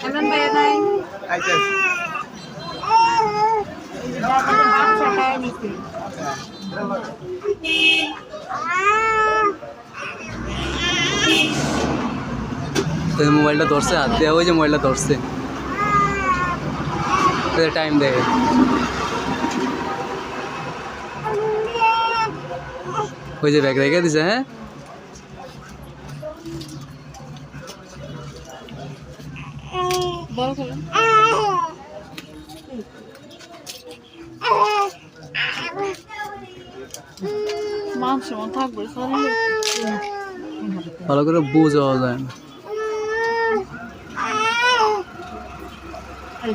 এমন ভাই নাই আইছে বাচ্চা খায় নিছে মোবাইলটা ধরছে হাত দিয়ে ওই যে মোবাইলটা ধরছে টাইম দেয় ওই যে ব্যাগ রেখে দিছে হ্যাঁ বড় করে মাংস মন থাকবে ভালো করে বোঝাও যায় না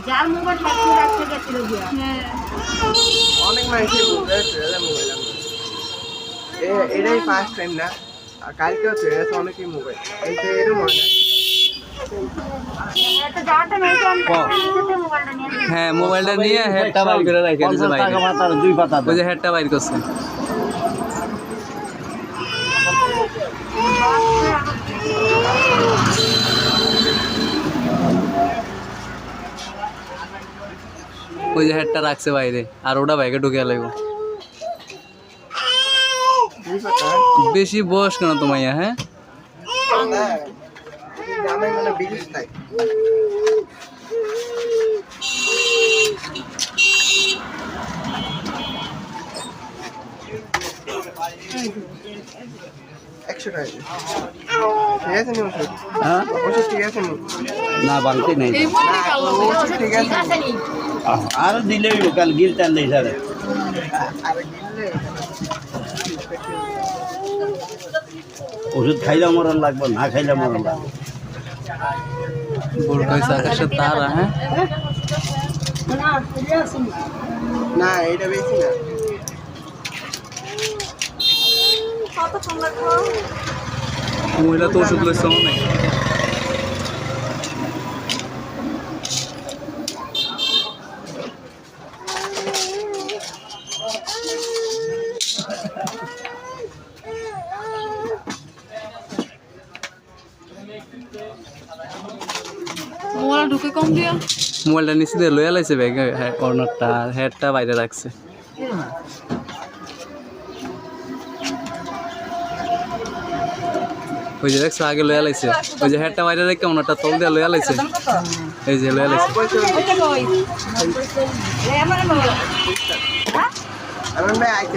যার মোবাইল হাতে রাখতে গেছিল হ্যাঁ অনেক মানুষই বুঝেছে মোবাইল এটাই ফার্স্ট টাইম না আর কালকেও ছেড়েছে অনেকেই মোবাইল এইটা এরকম হয় না হ্যাঁ মোবাইলটা নিয়ে হেডটা বাইর করে রেখে দিয়েছে বাইরে ওই যে হেডটা বাইর করছে ওই যে হেডটা রাখছে বাইরে আর ওটা বাইকে ঢুকে লাগবে বেশি বয়স কেন তোমার হ্যাঁ জামাই মানে বিদেশ তাই একশো টাকা ঠিক আছে নি ওষুধ হ্যাঁ ওষুধ ঠিক আছে নি না বাংতি নেই ওষুধ ঠিক আছে আর দিলেই কাল গিলতেন নেই স্যার আর গিললে ওষুধ খাইলে মরণ লাগবে না খাইলে মরণ লাগবে বড় কইছে আকাশের তারা হ্যাঁ না এটা বেশি না মহিলা তো ওষুধ লইছে অনেক মোবাইল ঢুকে কম দিয়া মোবাইলটা নিচে দিয়ে লইয়া লাইছে ব্যাগে কর্নারটা হেডটা বাইরে রাখছে ওই যে দেখছো আগে লইয়া লাইছে ওই যে হেডটা বাইরে রেখে ওনারটা তল দিয়ে লইয়া লাইছে এই যে লইয়া লাইছে আমার ভাই আইছে